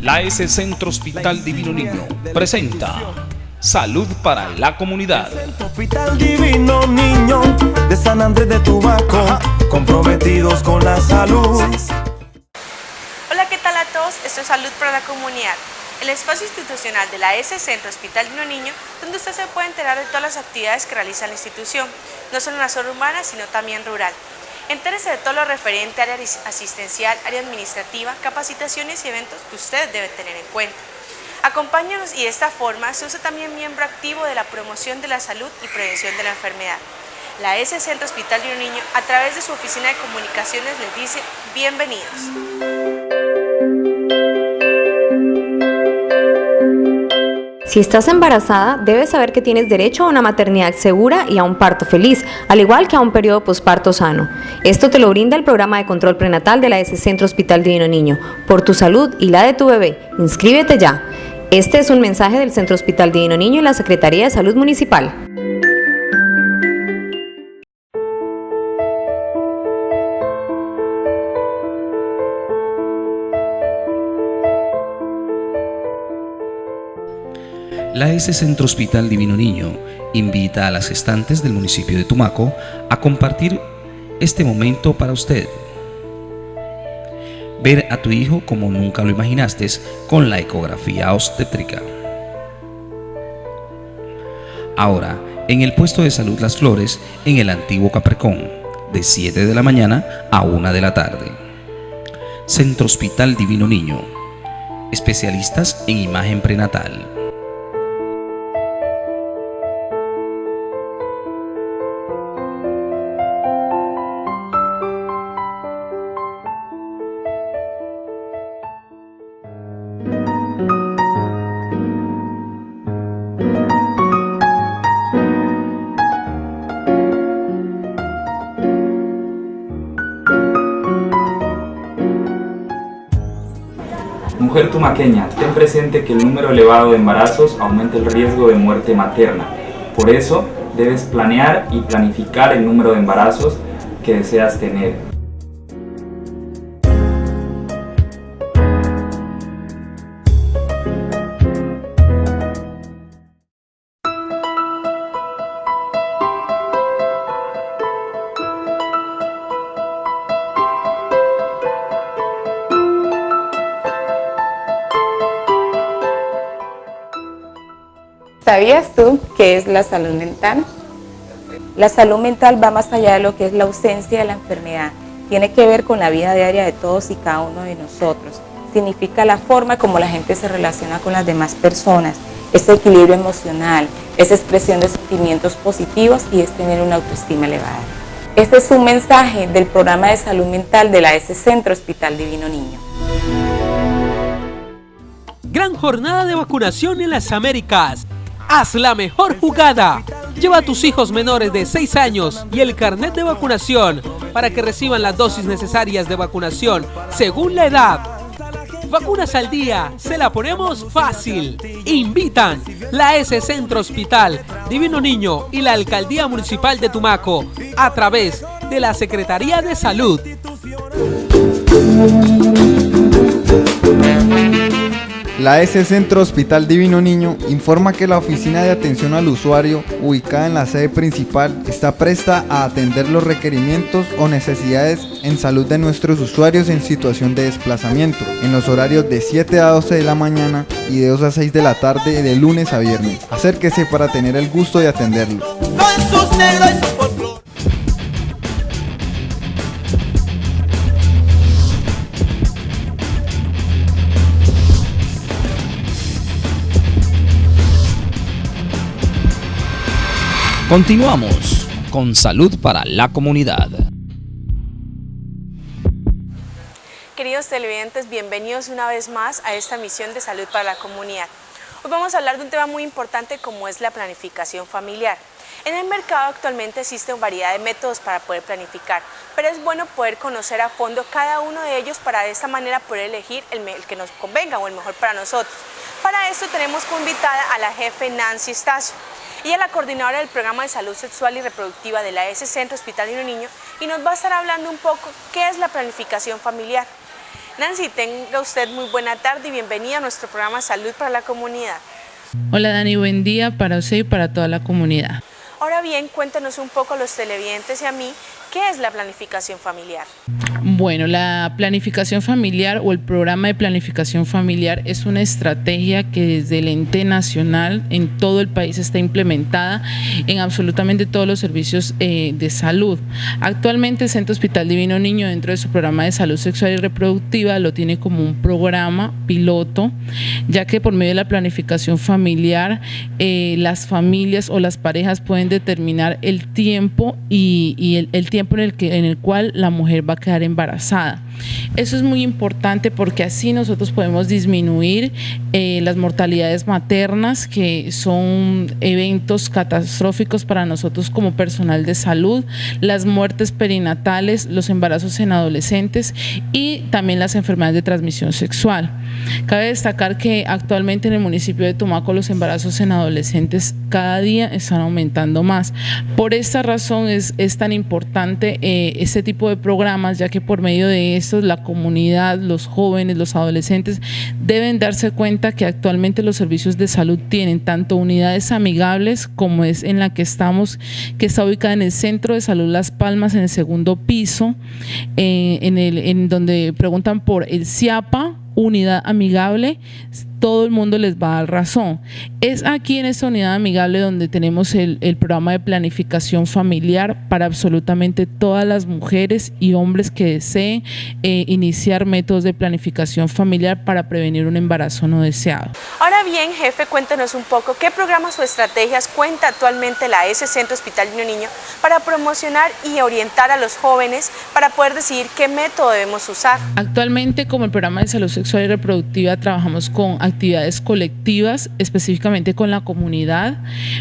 La S Centro Hospital Divino Niño presenta Salud para la Comunidad. Hospital Divino Niño de San Andrés de Tumaco, comprometidos con la salud. Hola, ¿qué tal a todos? Esto es Salud para la Comunidad, el espacio institucional de la S Centro Hospital Divino Niño, donde usted se puede enterar de todas las actividades que realiza la institución, no solo en la zona urbana, sino también rural. Entérese de todo lo referente a área asistencial, área administrativa, capacitaciones y eventos que usted debe tener en cuenta. Acompáñanos y de esta forma se usa también miembro activo de la promoción de la salud y prevención de la enfermedad. La S Centro Hospital Divino Niño, a través de su oficina de comunicaciones, les dice bienvenidos. Si estás embarazada, debes saber que tienes derecho a una maternidad segura y a un parto feliz, al igual que a un periodo posparto sano. Esto te lo brinda el programa de control prenatal de la S Centro Hospital Divino Niño. Por tu salud y la de tu bebé, inscríbete ya. Este es un mensaje del Centro Hospital Divino Niño y la Secretaría de Salud Municipal. La S Centro Hospital Divino Niño invita a las gestantes del municipio de Tumaco a compartir este momento para usted. Ver a tu hijo como nunca lo imaginaste con la ecografía obstétrica. Ahora, en el puesto de salud Las Flores, en el antiguo Capricorn, de 7 de la mañana a 1 de la tarde. Centro Hospital Divino Niño, especialistas en imagen prenatal. Mujer tumaqueña, ten presente que el número elevado de embarazos aumenta el riesgo de muerte materna. Por eso, debes planear y planificar el número de embarazos que deseas tener. ¿Sabías tú qué es la salud mental? La salud mental va más allá de lo que es la ausencia de la enfermedad. Tiene que ver con la vida diaria de todos y cada uno de nosotros. Significa la forma como la gente se relaciona con las demás personas, es equilibrio emocional, es expresión de sentimientos positivos y es tener una autoestima elevada. Este es un mensaje del programa de salud mental de la S Centro Hospital Divino Niño. Gran jornada de vacunación en las Américas. Haz la mejor jugada. Lleva a tus hijos menores de 6 años y el carnet de vacunación para que reciban las dosis necesarias de vacunación según la edad. Vacunas al día, se la ponemos fácil. Invitan la S Centro Hospital Divino Niño y la Alcaldía Municipal de Tumaco a través de la Secretaría de Salud. La S Centro Hospital Divino Niño informa que la oficina de atención al usuario, ubicada en la sede principal, está presta a atender los requerimientos o necesidades en salud de nuestros usuarios en situación de desplazamiento, en los horarios de 7 a 12 de la mañana y de 2 a 6 de la tarde de lunes a viernes. Acérquese para tener el gusto de atenderlos. Continuamos con Salud para la Comunidad. Queridos televidentes, bienvenidos una vez más a esta misión de Salud para la Comunidad. Hoy vamos a hablar de un tema muy importante como es la planificación familiar. En el mercado actualmente existen variedad de métodos para poder planificar, pero es bueno poder conocer a fondo cada uno de ellos para de esta manera poder elegir el que nos convenga o el mejor para nosotros. Para esto tenemos como invitada a la jefe Nancy Estacio. Ella es la coordinadora del programa de salud sexual y reproductiva de la S Centro Hospital Divino Niño y nos va a estar hablando un poco qué es la planificación familiar. Nancy, tenga usted muy buena tarde y bienvenida a nuestro programa Salud para la Comunidad. Hola Dani, buen día para usted y para toda la comunidad. Ahora bien, cuéntanos un poco a los televidentes y a mí, ¿qué es la planificación familiar? Bueno, la planificación familiar o el programa de planificación familiar es una estrategia que desde el ente nacional en todo el país está implementada en absolutamente todos los servicios de salud. Actualmente el Centro Hospital Divino Niño, dentro de su programa de salud sexual y reproductiva, lo tiene como un programa piloto, ya que por medio de la planificación familiar las familias o las parejas pueden determinar el tiempo y el tiempo en el cual la mujer va a quedar embarazada. Eso es muy importante porque así nosotros podemos disminuir las mortalidades maternas, que son eventos catastróficos para nosotros como personal de salud, las muertes perinatales, los embarazos en adolescentes y también las enfermedades de transmisión sexual. Cabe destacar que actualmente en el municipio de Tumaco los embarazos en adolescentes cada día están aumentando más. Por esta razón es tan importante este tipo de programas, ya que por medio de estos la comunidad, los jóvenes, los adolescentes deben darse cuenta que actualmente los servicios de salud tienen tanto unidades amigables como es en la que estamos, que está ubicada en el Centro de Salud Las Palmas, en el segundo piso, en donde preguntan por el CIAPA, unidad amigable. Todo el mundo les va a dar razón. Es aquí en esta unidad amigable donde tenemos el programa de planificación familiar para absolutamente todas las mujeres y hombres que deseen iniciar métodos de planificación familiar para prevenir un embarazo no deseado. Ahora bien, jefe, cuéntanos un poco qué programas o estrategias cuenta actualmente la S Centro Hospital Divino Niño para promocionar y orientar a los jóvenes para poder decidir qué método debemos usar. Actualmente, como el programa de salud sexual y reproductiva, trabajamos con actividades colectivas, específicamente con la comunidad,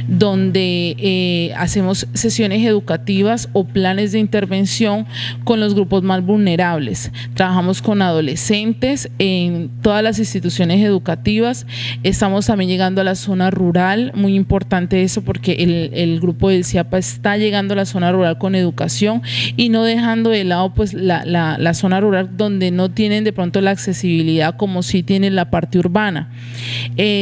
donde hacemos sesiones educativas o planes de intervención con los grupos más vulnerables. Trabajamos con adolescentes en todas las instituciones educativas. Estamos también llegando a la zona rural, muy importante eso porque el grupo del CIAPA está llegando a la zona rural con educación y no dejando de lado pues la zona rural donde no tienen de pronto la accesibilidad como sí tienen la parte urbana.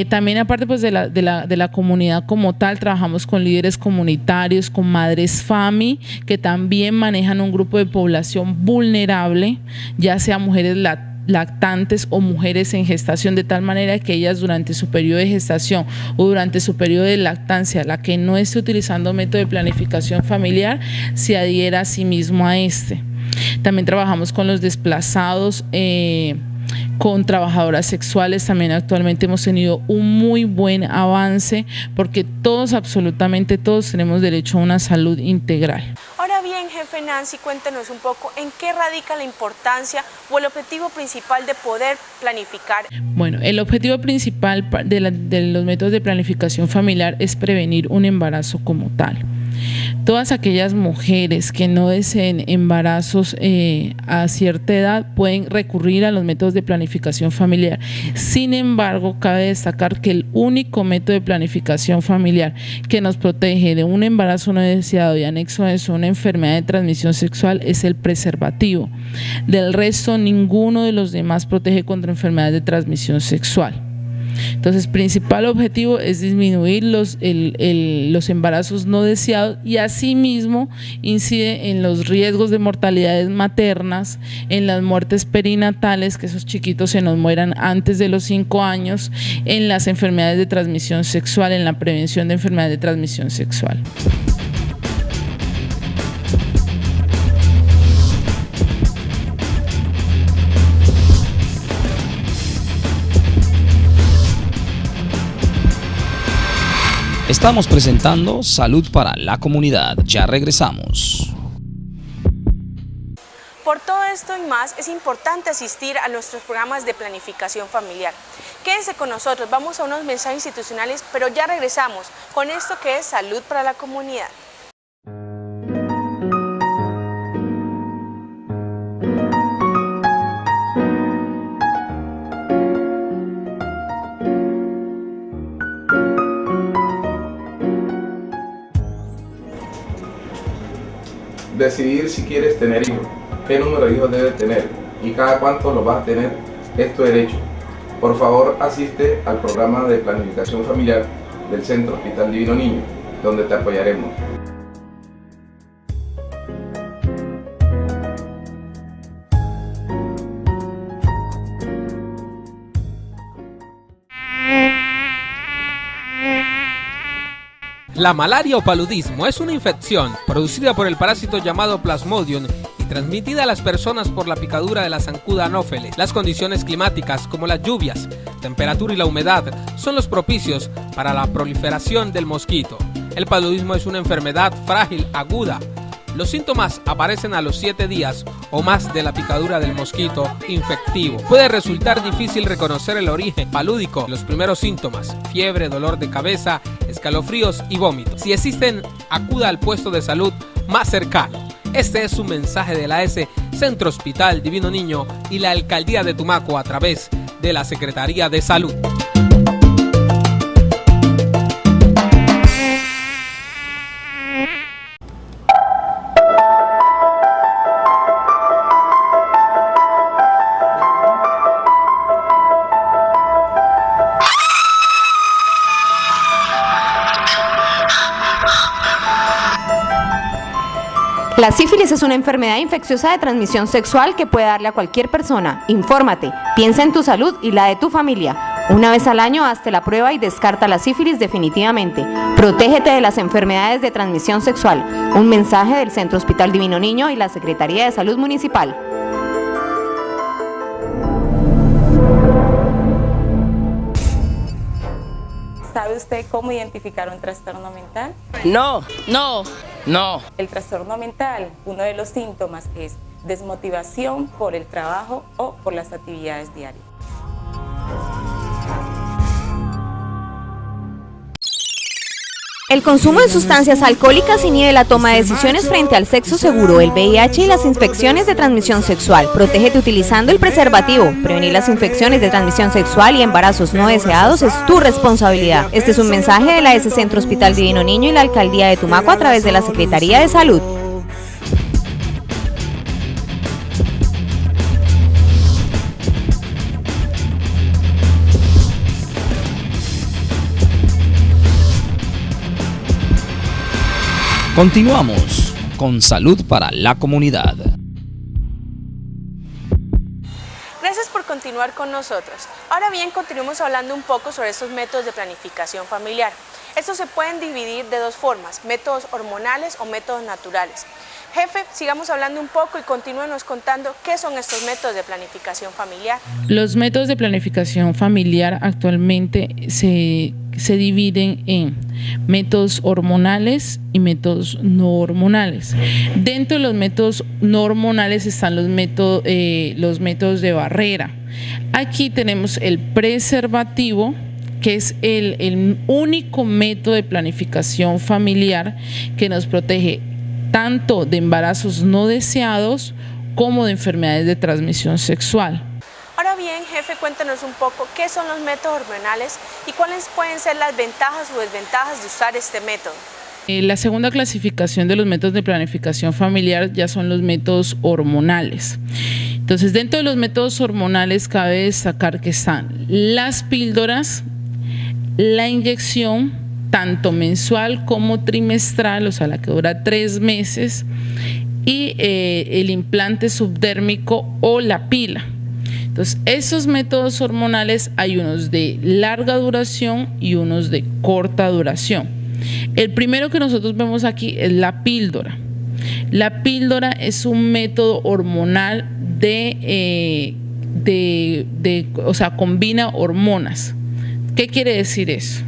También aparte pues de la comunidad como tal, trabajamos con líderes comunitarios, con madres FAMI, que también manejan un grupo de población vulnerable, ya sea mujeres lactantes o mujeres en gestación, de tal manera que ellas durante su periodo de gestación o durante su periodo de lactancia, la que no esté utilizando método de planificación familiar, se adhiera a sí mismo a este. También trabajamos con los desplazados, con trabajadoras sexuales. También actualmente hemos tenido un muy buen avance porque todos, absolutamente todos, tenemos derecho a una salud integral. Ahora bien, jefe Nancy, cuéntenos un poco en qué radica la importancia o el objetivo principal de poder planificar. Bueno, el objetivo principal de los métodos de planificación familiar es prevenir un embarazo como tal. Todas aquellas mujeres que no deseen embarazos a cierta edad pueden recurrir a los métodos de planificación familiar. Sin embargo, cabe destacar que el único método de planificación familiar que nos protege de un embarazo no deseado y anexo a eso una enfermedad de transmisión sexual es el preservativo. Del resto, ninguno de los demás protege contra enfermedades de transmisión sexual. Entonces, principal objetivo es disminuir los embarazos no deseados y asimismo incide en los riesgos de mortalidades maternas, en las muertes perinatales, que esos chiquitos se nos mueran antes de los 5 años, en las enfermedades de transmisión sexual, en la prevención de enfermedades de transmisión sexual. Estamos presentando Salud para la Comunidad. Ya regresamos. Por todo esto y más, es importante asistir a nuestros programas de planificación familiar. Quédense con nosotros, vamos a unos mensajes institucionales, pero ya regresamos con esto que es Salud para la Comunidad. Decidir si quieres tener hijos, qué número de hijos debes tener, y cada cuánto lo vas a tener, es tu derecho. Por favor, asiste al programa de planificación familiar del Centro Hospital Divino Niño, donde te apoyaremos. La malaria o paludismo es una infección producida por el parásito llamado Plasmodium y transmitida a las personas por la picadura de la zancuda Anopheles. Las condiciones climáticas como las lluvias, temperatura y la humedad son los propicios para la proliferación del mosquito. El paludismo es una enfermedad frágil, aguda. Los síntomas aparecen a los 7 días o más de la picadura del mosquito infectivo. Puede resultar difícil reconocer el origen palúdico. Los primeros síntomas: fiebre, dolor de cabeza, escalofríos y vómitos. Si existen, acuda al puesto de salud más cercano. Este es un mensaje de la AS Centro Hospital Divino Niño y la Alcaldía de Tumaco a través de la Secretaría de Salud. La sífilis es una enfermedad infecciosa de transmisión sexual que puede darle a cualquier persona. Infórmate, piensa en tu salud y la de tu familia. Una vez al año hazte la prueba y descarta la sífilis definitivamente. Protégete de las enfermedades de transmisión sexual. Un mensaje del Centro Hospital Divino Niño y la Secretaría de Salud Municipal. ¿Sabe usted cómo identificar un trastorno mental? No. El trastorno mental, uno de los síntomas es desmotivación por el trabajo o por las actividades diarias. El consumo de sustancias alcohólicas inhibe la toma de decisiones frente al sexo seguro, el VIH y las infecciones de transmisión sexual. Protégete utilizando el preservativo. Prevenir las infecciones de transmisión sexual y embarazos no deseados es tu responsabilidad. Este es un mensaje de la AS Centro Hospital Divino Niño y la Alcaldía de Tumaco a través de la Secretaría de Salud. Continuamos con Salud para la Comunidad. Gracias por continuar con nosotros. Ahora bien, continuemos hablando un poco sobre estos métodos de planificación familiar. Estos se pueden dividir de dos formas: métodos hormonales o métodos naturales. Jefe, sigamos hablando un poco y continúenos contando qué son estos métodos de planificación familiar. Los métodos de planificación familiar actualmente se dividen en métodos hormonales y métodos no hormonales. Dentro de los métodos no hormonales están los métodos de barrera. Aquí tenemos el preservativo, que es el único método de planificación familiar que nos protege tanto de embarazos no deseados como de enfermedades de transmisión sexual. Ahora bien, jefe, cuéntanos un poco qué son los métodos hormonales y cuáles pueden ser las ventajas o desventajas de usar este método. La segunda clasificación de los métodos de planificación familiar ya son los métodos hormonales. Entonces, dentro de los métodos hormonales cabe destacar que están las píldoras, la inyección, tanto mensual como trimestral, o sea, la que dura 3 meses, y el implante subdérmico o la pila. Entonces, esos métodos hormonales hay unos de larga duración y unos de corta duración. El primero que nosotros vemos aquí es la píldora. La píldora es un método hormonal o sea, combina hormonas. ¿Qué quiere decir eso?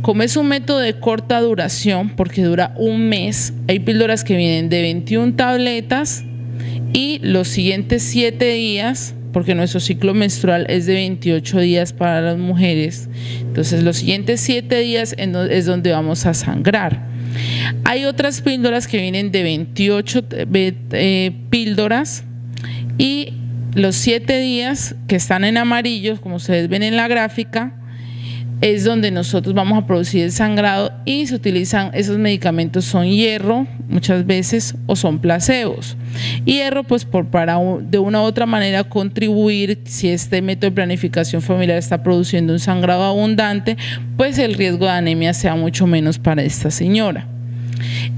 Como es un método de corta duración, porque dura 1 mes, hay píldoras que vienen de 21 tabletas y los siguientes 7 días, porque nuestro ciclo menstrual es de 28 días para las mujeres, entonces los siguientes 7 días es donde vamos a sangrar. Hay otras píldoras que vienen de 28 píldoras y los 7 días que están en amarillo, como ustedes ven en la gráfica, es donde nosotros vamos a producir el sangrado y se utilizan, esos medicamentos son hierro muchas veces o son placebos. Hierro pues para de una u otra manera contribuir, si este método de planificación familiar está produciendo un sangrado abundante, pues el riesgo de anemia sea mucho menos para esta señora.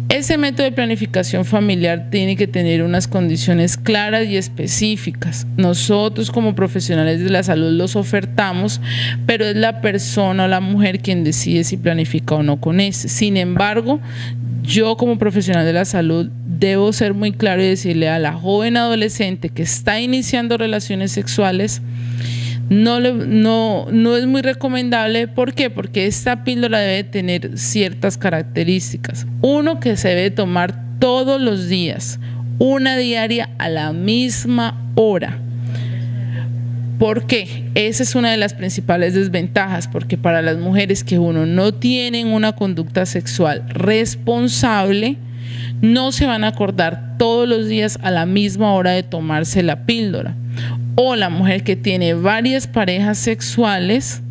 Ese método de planificación familiar tiene que tener unas condiciones claras y específicas. Nosotros como profesionales de la salud los ofertamos, pero es la persona o la mujer quien decide si planifica o no con ese. Sin embargo, yo como profesional de la salud debo ser muy claro y decirle a la joven adolescente que está iniciando relaciones sexuales, no es muy recomendable. ¿Por qué? Porque esta píldora debe tener ciertas características. Uno, que se debe tomar todos los días, una diaria a la misma hora. ¿Por qué? Esa es una de las principales desventajas, porque para las mujeres que no tienen una conducta sexual responsable, no se van a acordar todos los días a la misma hora de tomarse la píldora. O la mujer que tiene varias parejas sexuales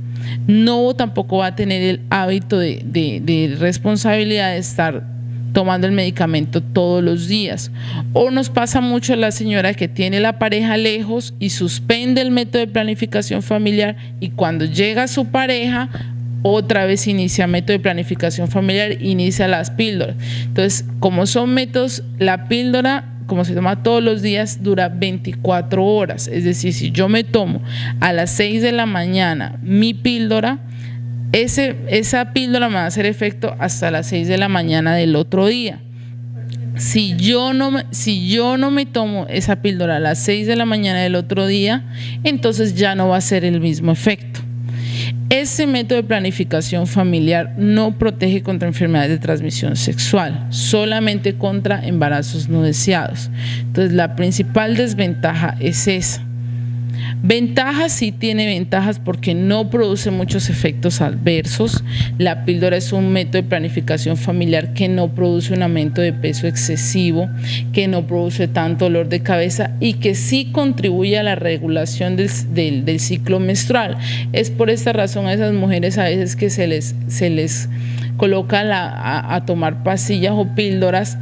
tampoco va a tener el hábito de responsabilidad de estar tomando el medicamento todos los días. O nos pasa mucho a la señora que tiene la pareja lejos y suspende el método de planificación familiar, y cuando llega su pareja otra vez inicia método de planificación familiar, inicia las píldoras. Entonces, como son métodos, la píldora, como se toma todos los días, dura 24 horas. Es decir, si yo me tomo a las 6 de la mañana mi píldora, esa píldora me va a hacer efecto hasta las 6 de la mañana del otro día. Si yo no me tomo esa píldora a las 6 de la mañana del otro día, entonces ya no va a ser el mismo efecto. Ese método de planificación familiar no protege contra enfermedades de transmisión sexual, solamente contra embarazos no deseados. Entonces, la principal desventaja es esa. Ventajas, sí tiene ventajas porque no produce muchos efectos adversos. La píldora es un método de planificación familiar que no produce un aumento de peso excesivo, que no produce tanto dolor de cabeza y que sí contribuye a la regulación del ciclo menstrual. Es por esta razón a esas mujeres a veces que se les coloca a tomar pastillas o píldoras,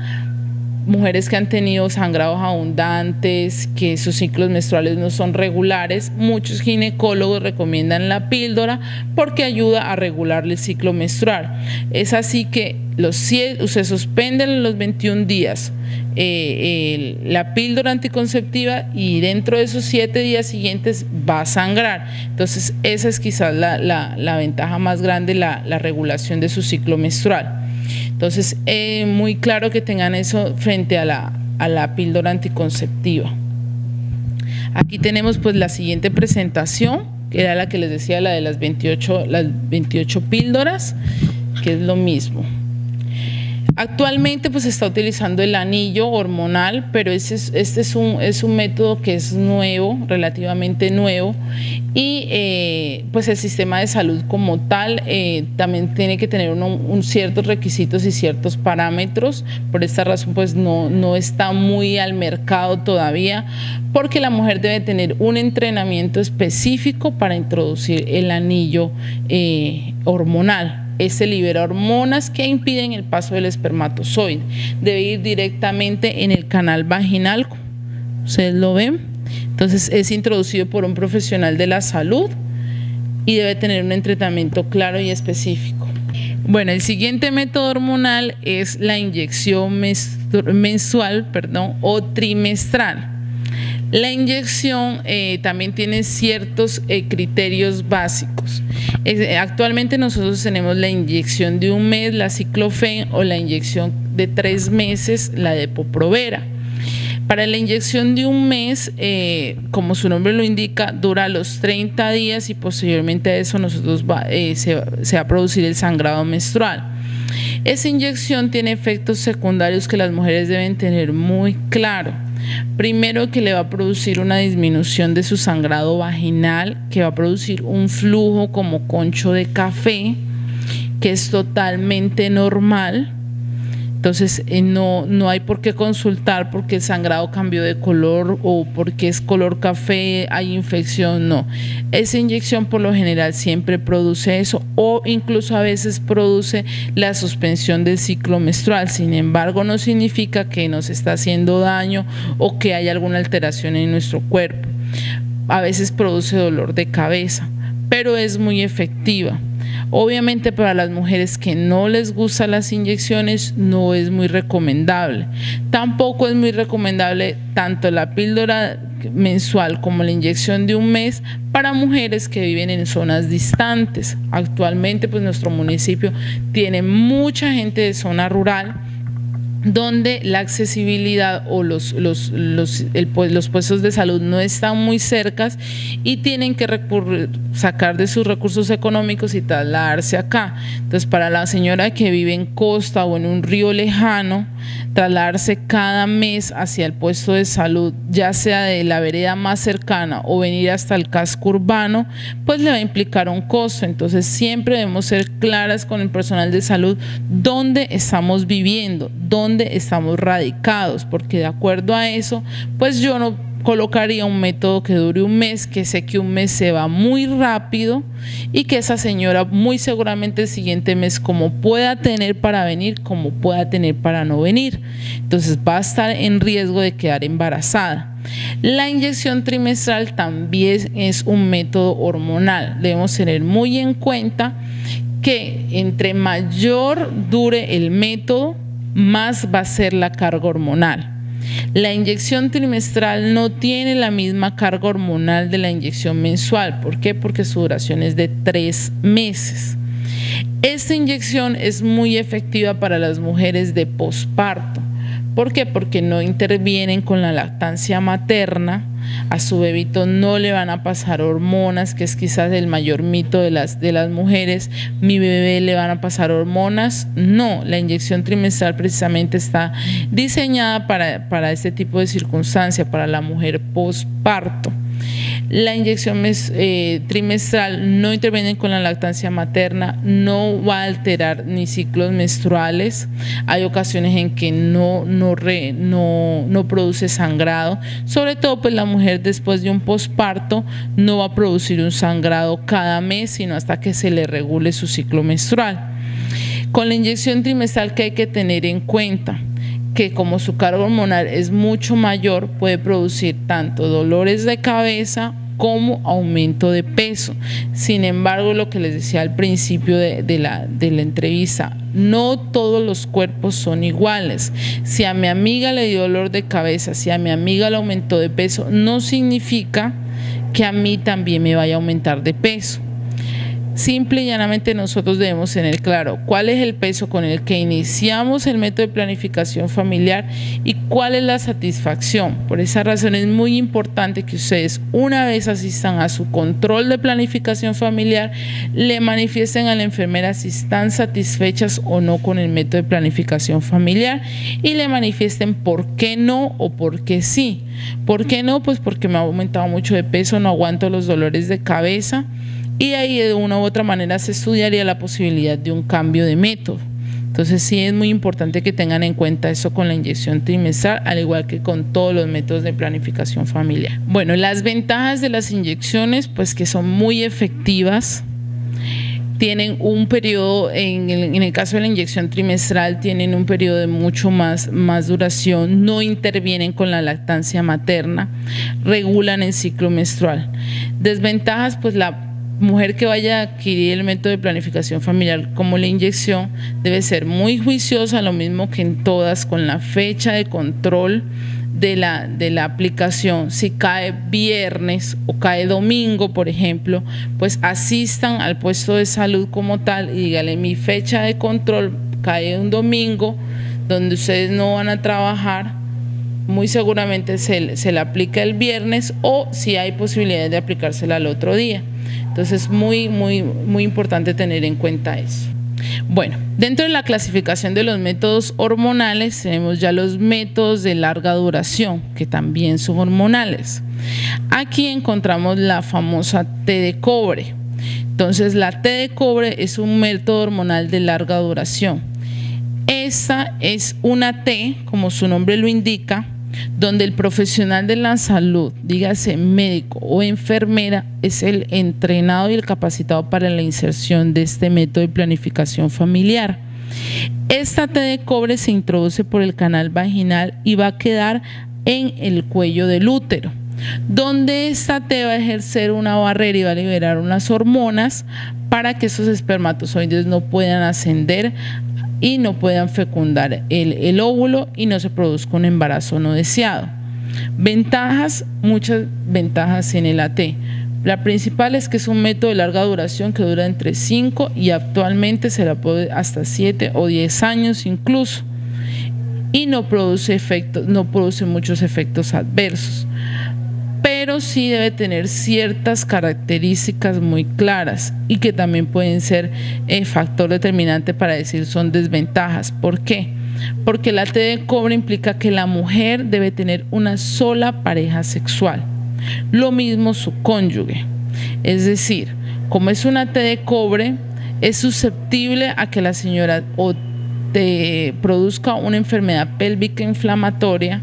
mujeres que han tenido sangrados abundantes, que sus ciclos menstruales no son regulares. Muchos ginecólogos recomiendan la píldora porque ayuda a regular el ciclo menstrual. Es así que se suspenden los 21 días la píldora anticonceptiva, y dentro de esos 7 días siguientes va a sangrar. Entonces esa es quizás la ventaja más grande, la regulación de su ciclo menstrual. Entonces, muy claro que tengan eso frente a la píldora anticonceptiva. Aquí tenemos pues la siguiente presentación, que era la que les decía, la de las 28 píldoras, que es lo mismo. Actualmente pues se está utilizando el anillo hormonal, pero este es un método que es nuevo, relativamente nuevo, y pues el sistema de salud como tal también tiene que tener ciertos requisitos y ciertos parámetros. Por esta razón pues no está muy al mercado todavía, porque la mujer debe tener un entrenamiento específico para introducir el anillo hormonal. Este libera hormonas que impiden el paso del espermatozoide. Debe ir directamente en el canal vaginal, ustedes lo ven. Entonces es introducido por un profesional de la salud y debe tener un entrenamiento claro y específico. Bueno, el siguiente método hormonal es la inyección mensual o trimestral. La inyección también tiene ciertos criterios básicos. Actualmente nosotros tenemos la inyección de 1 mes, la Ciclofen, o la inyección de 3 meses, la Depo-Provera. Para la inyección de 1 mes, como su nombre lo indica, dura los 30 días y posteriormente a eso se va a producir el sangrado menstrual. Esa inyección tiene efectos secundarios que las mujeres deben tener muy claro. Primero, que le va a producir una disminución de su sangrado vaginal, que va a producir un flujo como concho de café, que es totalmente normal. Entonces no hay por qué consultar porque el sangrado cambió de color o porque es color café, hay infección, no. Esa inyección por lo general siempre produce eso o incluso a veces produce la suspensión del ciclo menstrual. Sin embargo, no significa que nos está haciendo daño o que hay alguna alteración en nuestro cuerpo. A veces produce dolor de cabeza, pero es muy efectiva. Obviamente para las mujeres que no les gustan las inyecciones no es muy recomendable. Tampoco es muy recomendable tanto la píldora mensual como la inyección de un mes para mujeres que viven en zonas distantes. Actualmente pues nuestro municipio tiene mucha gente de zona rural donde la accesibilidad o los puestos de salud no están muy cercas y tienen que sacar de sus recursos económicos y trasladarse acá. Entonces, para la señora que vive en costa o en un río lejano, trasladarse cada mes hacia el puesto de salud, ya sea de la vereda más cercana o venir hasta el casco urbano, pues le va a implicar un costo. Entonces, siempre debemos ser claras con el personal de salud dónde estamos viviendo, dónde estamos radicados, porque de acuerdo a eso, pues yo no colocaría un método que dure un mes, que sé que un mes se va muy rápido y que esa señora muy seguramente el siguiente mes, como pueda tener para venir, como pueda tener para no venir, entonces va a estar en riesgo de quedar embarazada. La inyección trimestral también es un método hormonal. Debemos tener muy en cuenta que entre mayor dure el método, más va a ser la carga hormonal. La inyección trimestral no tiene la misma carga hormonal de la inyección mensual. ¿Por qué? Porque su duración es de 3 meses. Esta inyección es muy efectiva para las mujeres de posparto. ¿Por qué? Porque no intervienen con la lactancia materna, a su bebito no le van a pasar hormonas, que es quizás el mayor mito de las mujeres. ¿Mi bebé le van a pasar hormonas? No, la inyección trimestral precisamente está diseñada para este tipo de circunstancia, para la mujer posparto. La inyección trimestral no interviene con la lactancia materna, no va a alterar ni ciclos menstruales. Hay ocasiones en que no produce sangrado, sobre todo pues la mujer después de un posparto no va a producir un sangrado cada mes, sino hasta que se le regule su ciclo menstrual. Con la inyección trimestral, ¿qué hay que tener en cuenta? Que como su carga hormonal es mucho mayor, puede producir tanto dolores de cabeza como aumento de peso. Sin embargo, lo que les decía al principio de la entrevista, no todos los cuerpos son iguales. Si a mi amiga le dio dolor de cabeza, si a mi amiga le aumentó de peso, no significa que a mí también me vaya a aumentar de peso. Simple y llanamente nosotros debemos tener claro cuál es el peso con el que iniciamos el método de planificación familiar y cuál es la satisfacción. Por esa razón es muy importante que ustedes, una vez asistan a su control de planificación familiar, le manifiesten a la enfermera si están satisfechas o no con el método de planificación familiar y le manifiesten por qué no o por qué sí. ¿Por qué no? Pues porque me ha aumentado mucho de peso, no aguanto los dolores de cabeza. Y ahí de una u otra manera se estudiaría la posibilidad de un cambio de método. Entonces sí es muy importante que tengan en cuenta eso con la inyección trimestral, al igual que con todos los métodos de planificación familiar. Bueno, las ventajas de las inyecciones, pues que son muy efectivas. Tienen un periodo, en el caso de la inyección trimestral, tienen un periodo de mucho más duración, no intervienen con la lactancia materna, regulan el ciclo menstrual. Desventajas, pues la mujer que vaya a adquirir el método de planificación familiar como la inyección debe ser muy juiciosa, lo mismo que en todas, con la fecha de control de la aplicación. Si cae viernes o cae domingo, por ejemplo, pues asistan al puesto de salud como tal y díganle: mi fecha de control cae un domingo, donde ustedes no van a trabajar, muy seguramente se le aplica el viernes, o si hay posibilidades de aplicársela al otro día. Entonces muy importante tener en cuenta eso. Bueno, dentro de la clasificación de los métodos hormonales tenemos ya los métodos de larga duración, que también son hormonales. Aquí encontramos la famosa T de cobre. Entonces la T de cobre es un método hormonal de larga duración. Esta es una T, como su nombre lo indica, donde el profesional de la salud, dígase médico o enfermera, es el entrenado y el capacitado para la inserción de este método de planificación familiar. Esta T de cobre se introduce por el canal vaginal y va a quedar en el cuello del útero, donde esta T va a ejercer una barrera y va a liberar unas hormonas para que esos espermatozoides no puedan ascender y no puedan fecundar el óvulo y no se produzca un embarazo no deseado. Ventajas, muchas ventajas en el AT. La principal es que es un método de larga duración que dura entre 5 y actualmente se la puede hasta 7 o 10 años incluso, y no produce muchos efectos adversos, pero sí debe tener ciertas características muy claras y que también pueden ser factor determinante para decir son desventajas. ¿Por qué? Porque la T de cobre implica que la mujer debe tener una sola pareja sexual, lo mismo su cónyuge. Es decir, como es una T de cobre, es susceptible a que la señora o te produzca una enfermedad pélvica inflamatoria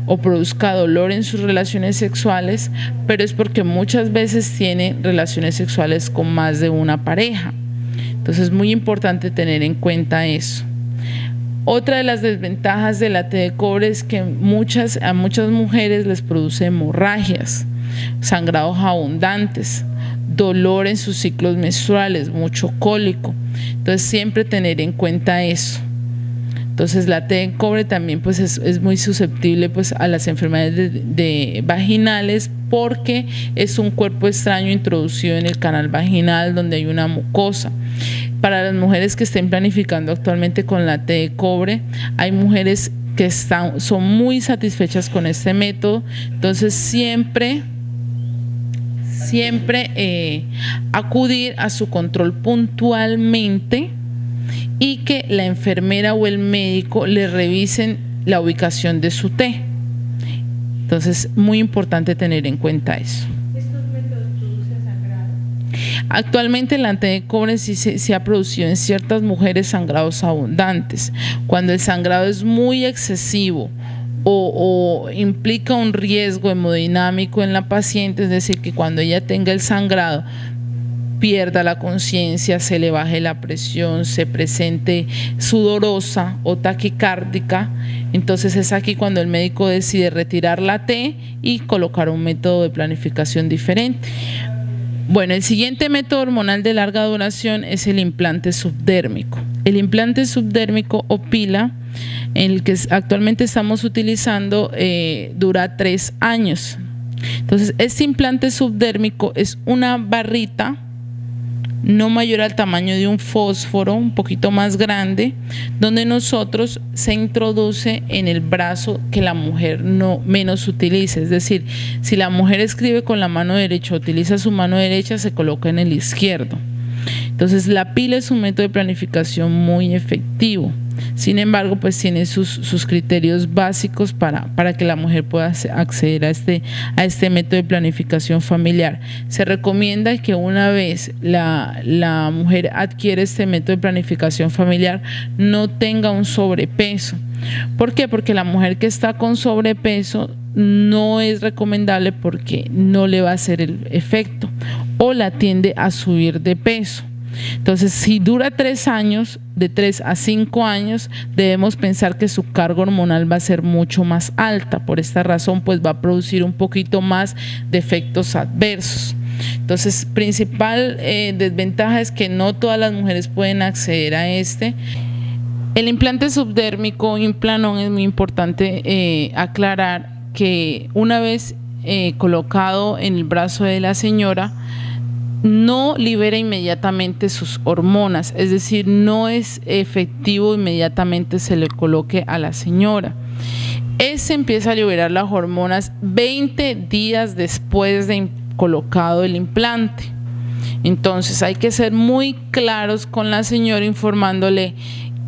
o produzca dolor en sus relaciones sexuales, pero es porque muchas veces tiene relaciones sexuales con más de una pareja. Entonces es muy importante tener en cuenta eso. Otra de las desventajas de la T de cobre es que a muchas mujeres les produce hemorragias, sangrados abundantes, dolor en sus ciclos menstruales, mucho cólico. Entonces siempre tener en cuenta eso. Entonces la T de cobre también pues es muy susceptible pues a las enfermedades de vaginales, porque es un cuerpo extraño introducido en el canal vaginal donde hay una mucosa. Para las mujeres que estén planificando actualmente con la T de cobre, hay mujeres que son muy satisfechas con este método. Entonces siempre acudir a su control puntualmente y que la enfermera o el médico le revisen la ubicación de su T. Entonces, muy importante tener en cuenta eso. ¿Estos métodos producen sangrado? Actualmente la T de cobre sí se ha producido en ciertas mujeres sangrados abundantes. Cuando el sangrado es muy excesivo o implica un riesgo hemodinámico en la paciente, es decir, que cuando ella tenga el sangrado pierda la conciencia, se le baje la presión, se presente sudorosa o taquicárdica, entonces es aquí cuando el médico decide retirar la T y colocar un método de planificación diferente. Bueno, el siguiente método hormonal de larga duración es el implante subdérmico. El implante subdérmico o pila, en el que actualmente estamos utilizando, dura 3 años. Entonces, este implante subdérmico es una barrita no mayor al tamaño de un fósforo, un poquito más grande, donde nosotros se introduce en el brazo que la mujer menos utilice. Es decir, si la mujer escribe con la mano derecha, utiliza su mano derecha, se coloca en el izquierdo. Entonces la pila es un método de planificación muy efectivo. Sin embargo, pues tiene sus criterios básicos para que la mujer pueda acceder a este método de planificación familiar. Se recomienda que una vez la mujer adquiere este método de planificación familiar, no tenga un sobrepeso. ¿Por qué? Porque la mujer que está con sobrepeso no es recomendable porque no le va a hacer el efecto o la tiende a subir de peso. Entonces, si dura 3 años, de 3 a 5 años, debemos pensar que su carga hormonal va a ser mucho más alta. Por esta razón, pues va a producir un poquito más de efectos adversos. Entonces, principal desventaja es que no todas las mujeres pueden acceder a este. El implante subdérmico, implanón, es muy importante aclarar que una vez colocado en el brazo de la señora, no libera inmediatamente sus hormonas, es decir, no es efectivo inmediatamente se le coloque a la señora. Se empieza a liberar las hormonas 20 días después de colocado el implante. Entonces hay que ser muy claros con la señora informándole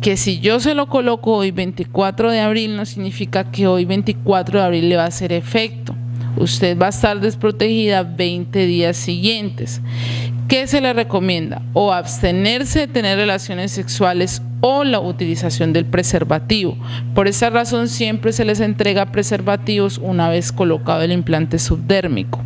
que si yo se lo coloco hoy 24 de abril no significa que hoy 24 de abril le va a hacer efecto. Usted va a estar desprotegida 20 días siguientes. ¿Qué se le recomienda? O abstenerse de tener relaciones sexuales o la utilización del preservativo. Por esa razón siempre se les entrega preservativos una vez colocado el implante subdérmico.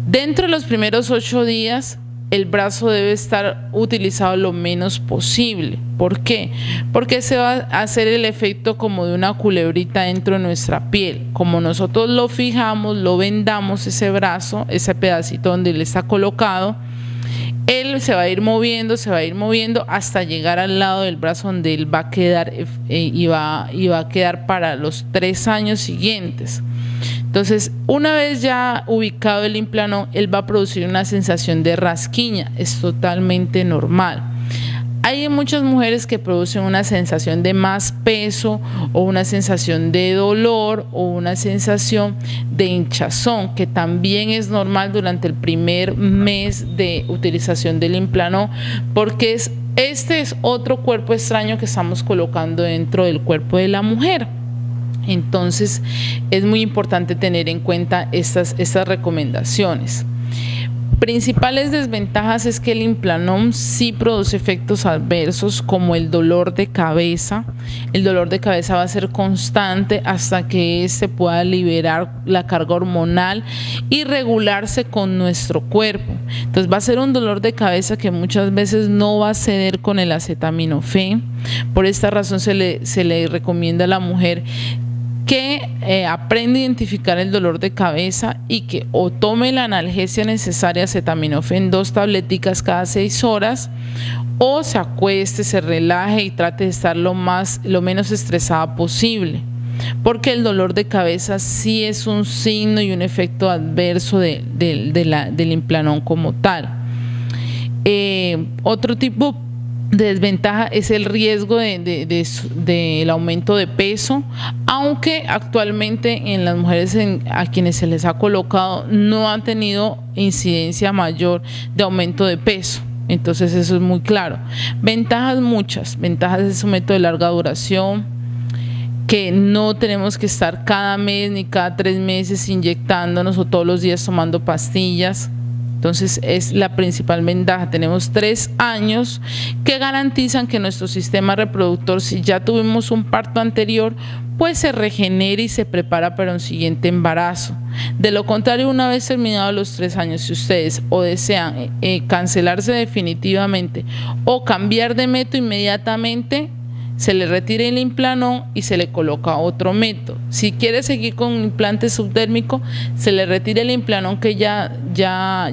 Dentro de los primeros 8 días, el brazo debe estar utilizado lo menos posible. ¿Por qué? Porque se va a hacer el efecto como de una culebrita dentro de nuestra piel. Como nosotros lo fijamos, lo vendamos ese brazo, ese pedacito donde él está colocado, él se va a ir moviendo hasta llegar al lado del brazo donde él va a quedar y va a quedar para los 3 años siguientes. Entonces, una vez ya ubicado el implanón, él va a producir una sensación de rasquiña, es totalmente normal. Hay muchas mujeres que producen una sensación de más peso o una sensación de dolor o una sensación de hinchazón, que también es normal durante el primer mes de utilización del implanón, porque este es otro cuerpo extraño que estamos colocando dentro del cuerpo de la mujer. Entonces es muy importante tener en cuenta estas recomendaciones. Principales desventajas es que el implanón sí produce efectos adversos como el dolor de cabeza. El dolor de cabeza va a ser constante hasta que se pueda liberar la carga hormonal y regularse con nuestro cuerpo. Entonces va a ser un dolor de cabeza que muchas veces no va a ceder con el acetaminofén. Por esta razón se le recomienda a la mujer que aprenda a identificar el dolor de cabeza y que o tome la analgesia necesaria, acetaminofén, 2 tableticas cada 6 horas, o se acueste, se relaje y trate de estar lo menos estresada posible, porque el dolor de cabeza sí es un signo y un efecto adverso del implanón como tal. Otro tipo de desventaja es el riesgo del aumento de peso, aunque actualmente en las mujeres a quienes se les ha colocado no han tenido incidencia mayor de aumento de peso. Entonces eso es muy claro. Ventajas muchas. Ventajas es un método de larga duración, que no tenemos que estar cada mes ni cada 3 meses inyectándonos o todos los días tomando pastillas. Entonces es la principal ventaja. Tenemos 3 años que garantizan que nuestro sistema reproductor, si ya tuvimos un parto anterior, pues se regenera y se prepara para un siguiente embarazo. De lo contrario, una vez terminados los 3 años, si ustedes o desean cancelarse definitivamente o cambiar de método inmediatamente, se le retira el implanón y se le coloca otro método. Si quiere seguir con un implante subdérmico, se le retira el implanón que ya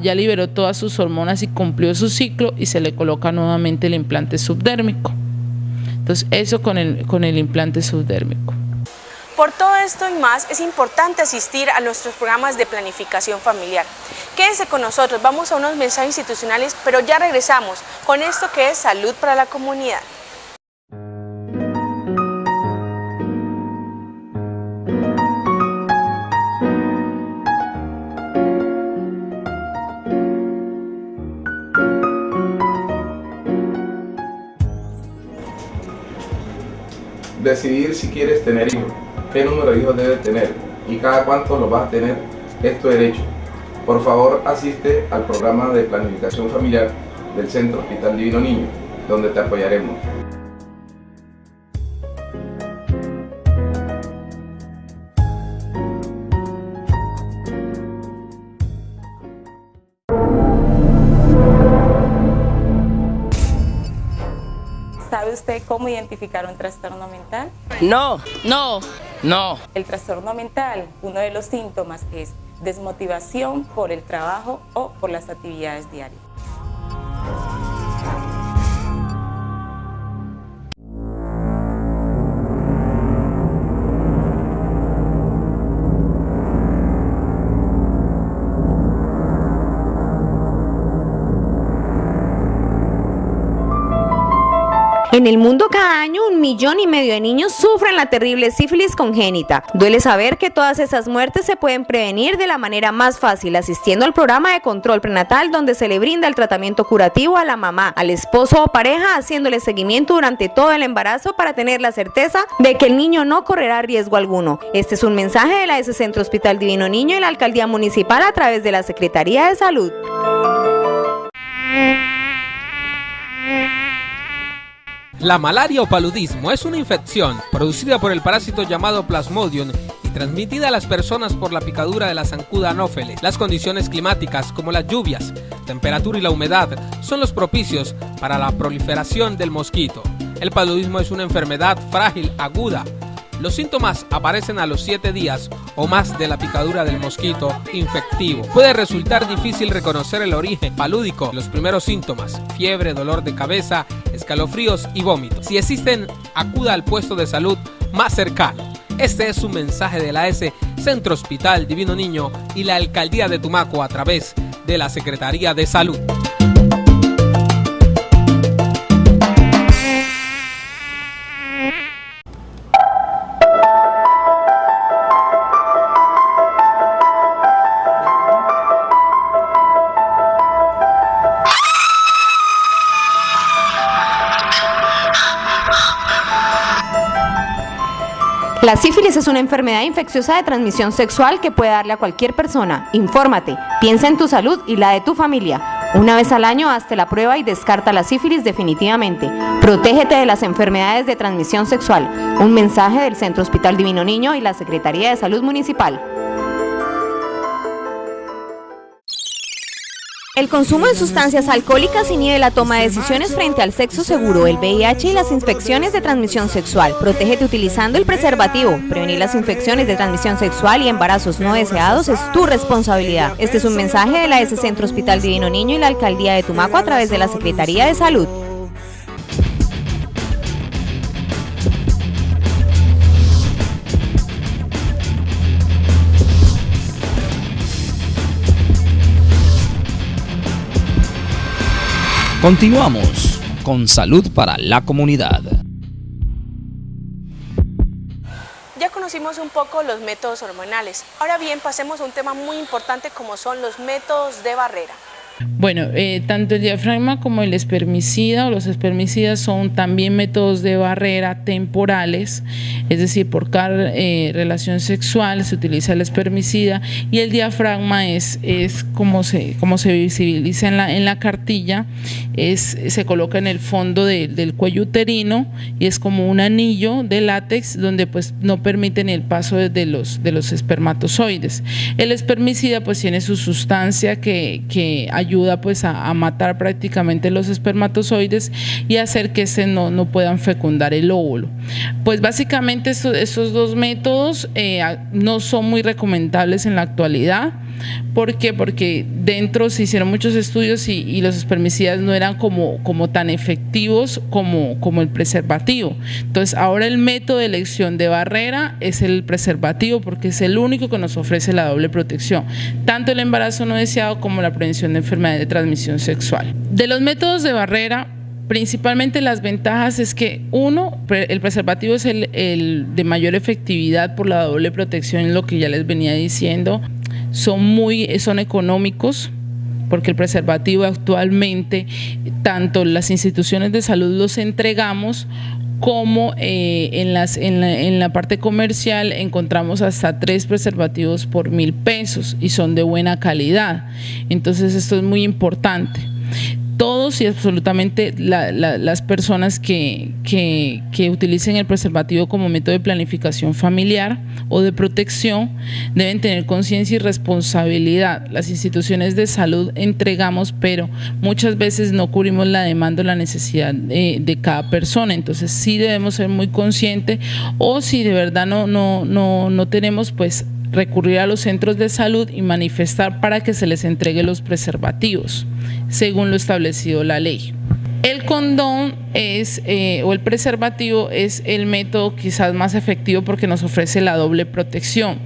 liberó todas sus hormonas y cumplió su ciclo, y se le coloca nuevamente el implante subdérmico. Entonces eso con el implante subdérmico. Por todo esto y más, es importante asistir a nuestros programas de planificación familiar. Quédense con nosotros, vamos a unos mensajes institucionales, pero ya regresamos con esto que es Salud para la Comunidad. Decidir si quieres tener hijos, qué número de hijos debes tener y cada cuánto los vas a tener es tu derecho. Por favor, asiste al programa de planificación familiar del Centro Hospital Divino Niño, donde te apoyaremos. ¿Sabe usted cómo identificar un trastorno mental? No. El trastorno mental, uno de los síntomas es desmotivación por el trabajo o por las actividades diarias. En el mundo cada año 1,5 millones de niños sufren la terrible sífilis congénita. Duele saber que todas esas muertes se pueden prevenir de la manera más fácil asistiendo al programa de control prenatal, donde se le brinda el tratamiento curativo a la mamá, al esposo o pareja, haciéndole seguimiento durante todo el embarazo para tener la certeza de que el niño no correrá riesgo alguno. Este es un mensaje de la Centro Hospital Divino Niño y la Alcaldía Municipal a través de la Secretaría de Salud. La malaria o paludismo es una infección producida por el parásito llamado Plasmodium y transmitida a las personas por la picadura de la zancuda anófeles. Las condiciones climáticas, como las lluvias, temperatura y la humedad, son los propicios para la proliferación del mosquito. El paludismo es una enfermedad frágil, aguda. Los síntomas aparecen a los 7 días o más de la picadura del mosquito infectivo. Puede resultar difícil reconocer el origen palúdico. Los primeros síntomas: fiebre, dolor de cabeza, escalofríos y vómitos. Si existen, acuda al puesto de salud más cercano. Este es un mensaje de la AS Centro Hospital Divino Niño y la Alcaldía de Tumaco a través de la Secretaría de Salud. La sífilis es una enfermedad infecciosa de transmisión sexual que puede darle a cualquier persona. Infórmate, piensa en tu salud y la de tu familia. Una vez al año hazte la prueba y descarta la sífilis definitivamente. Protégete de las enfermedades de transmisión sexual. Un mensaje del Centro Hospital Divino Niño y la Secretaría de Salud Municipal. El consumo de sustancias alcohólicas inhibe la toma de decisiones frente al sexo seguro, el VIH y las infecciones de transmisión sexual. Protégete utilizando el preservativo. Prevenir las infecciones de transmisión sexual y embarazos no deseados es tu responsabilidad. Este es un mensaje de la AS Centro Hospital Divino Niño y la Alcaldía de Tumaco a través de la Secretaría de Salud. Continuamos con Salud para la Comunidad. Ya conocimos un poco los métodos hormonales. Ahora bien, pasemos a un tema muy importante como son los métodos de barrera. Bueno, tanto el diafragma como el espermicida o los espermicidas son también métodos de barrera temporales, es decir, por cada relación sexual se utiliza el espermicida y el diafragma es como se visibiliza en la cartilla, se coloca en el fondo del cuello uterino y es como un anillo de látex donde pues no permiten el paso de los espermatozoides. El espermicida pues tiene su sustancia que ayuda pues a matar prácticamente los espermatozoides y hacer que no puedan fecundar el óvulo. Pues básicamente estos dos métodos no son muy recomendables en la actualidad. ¿Por qué? Porque dentro se hicieron muchos estudios y los espermicidas no eran como tan efectivos como el preservativo. Entonces ahora el método de elección de barrera es el preservativo porque es el único que nos ofrece la doble protección, tanto el embarazo no deseado como la prevención de enfermedades de transmisión sexual. De los métodos de barrera, principalmente las ventajas es que el preservativo es el de mayor efectividad por la doble protección, lo que ya les venía diciendo. Son económicos porque el preservativo actualmente tanto las instituciones de salud los entregamos como en la parte comercial encontramos hasta 3 preservativos por 1,000 pesos y son de buena calidad. Entonces esto es muy importante. Todos y absolutamente las personas que utilicen el preservativo como método de planificación familiar o de protección deben tener conciencia y responsabilidad. Las instituciones de salud entregamos, pero muchas veces no cubrimos la demanda o la necesidad de cada persona. Entonces sí debemos ser muy conscientes o si de verdad no tenemos, pues recurrir a los centros de salud y manifestar para que se les entregue los preservativos, según lo establecido la ley. El condón o el preservativo es el método quizás más efectivo porque nos ofrece la doble protección.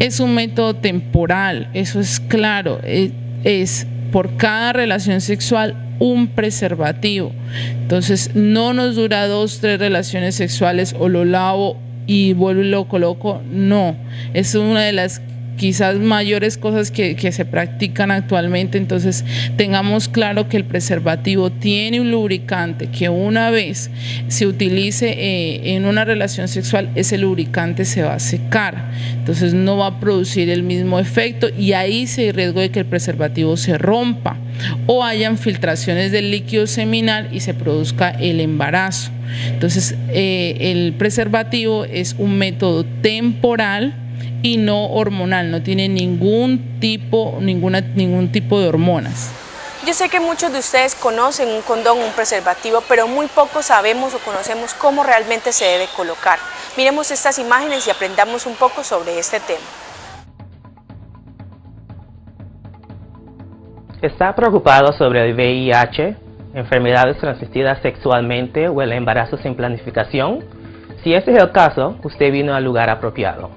Es un método temporal, eso es claro, es por cada relación sexual un preservativo. Entonces no nos dura 2, 3 relaciones sexuales o lo lavo y vuelvo y lo coloco, no, es una de las quizás mayores cosas que se practican actualmente. Entonces tengamos claro que el preservativo tiene un lubricante que una vez se utilice en una relación sexual, ese lubricante se va a secar, entonces no va a producir el mismo efecto y ahí se hay riesgo de que el preservativo se rompa o hayan filtraciones del líquido seminal y se produzca el embarazo. Entonces el preservativo es un método temporal y no hormonal, no tiene ningún tipo de hormonas. Yo sé que muchos de ustedes conocen un condón, un preservativo, pero muy pocos sabemos o conocemos cómo realmente se debe colocar. Miremos estas imágenes y aprendamos un poco sobre este tema. ¿Está preocupado sobre el VIH, enfermedades transmitidas sexualmente o el embarazo sin planificación? Si este es el caso, usted vino al lugar apropiado.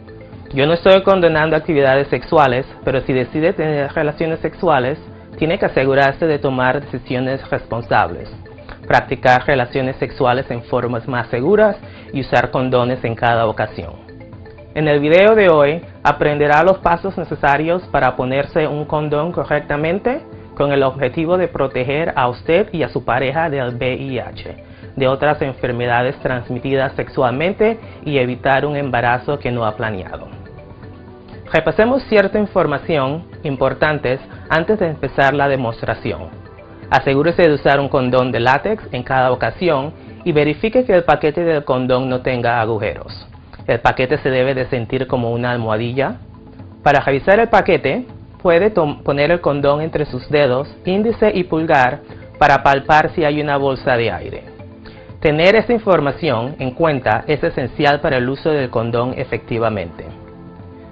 Yo no estoy condenando actividades sexuales, pero si decide tener relaciones sexuales, tiene que asegurarse de tomar decisiones responsables, practicar relaciones sexuales en formas más seguras y usar condones en cada ocasión. En el video de hoy aprenderá los pasos necesarios para ponerse un condón correctamente con el objetivo de proteger a usted y a su pareja del VIH, de otras enfermedades transmitidas sexualmente y evitar un embarazo que no ha planeado. Repasemos cierta información importantes antes de empezar la demostración. Asegúrese de usar un condón de látex en cada ocasión y verifique que el paquete del condón no tenga agujeros. El paquete se debe de sentir como una almohadilla. Para revisar el paquete, puede poner el condón entre sus dedos, índice y pulgar para palpar si hay una bolsa de aire. Tener esta información en cuenta es esencial para el uso del condón efectivamente.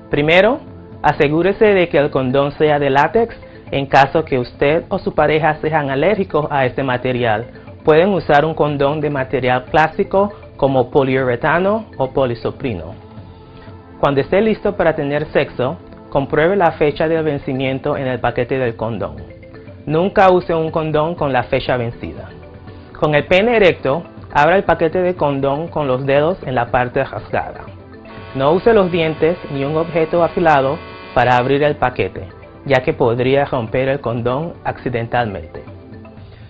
Primero, asegúrese de que el condón sea de látex. En caso que usted o su pareja sean alérgicos a este material, pueden usar un condón de material plástico como poliuretano o polisopreno. Cuando esté listo para tener sexo, compruebe la fecha de vencimiento en el paquete del condón. Nunca use un condón con la fecha vencida. Con el pene erecto, abra el paquete de condón con los dedos en la parte rasgada. No use los dientes ni un objeto afilado para abrir el paquete, ya que podría romper el condón accidentalmente.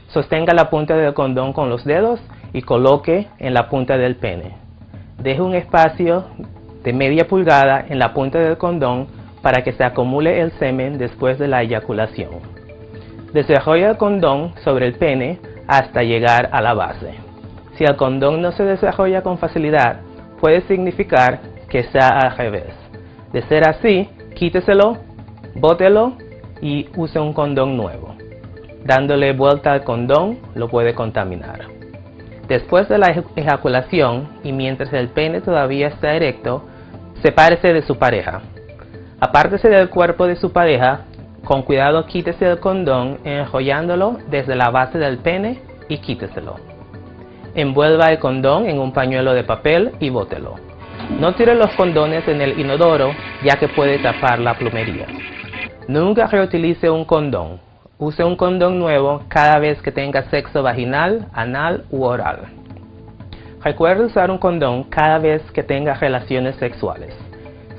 Sostenga la punta del condón con los dedos y coloque en la punta del pene. Deje un espacio de media pulgada en la punta del condón para que se acumule el semen después de la eyaculación. Desarrolla el condón sobre el pene hasta llegar a la base. Si el condón no se desarrolla con facilidad, puede significar que está al revés. De ser así, quíteselo, bótelo y use un condón nuevo. Dándole vuelta al condón, lo puede contaminar. Después de la eyaculación y mientras el pene todavía está erecto, sepárese de su pareja. Apártese del cuerpo de su pareja, con cuidado quítese el condón enrollándolo desde la base del pene y quíteselo. Envuelva el condón en un pañuelo de papel y bótelo. No tire los condones en el inodoro, ya que puede tapar la plomería. Nunca reutilice un condón. Use un condón nuevo cada vez que tenga sexo vaginal, anal u oral. Recuerde usar un condón cada vez que tenga relaciones sexuales.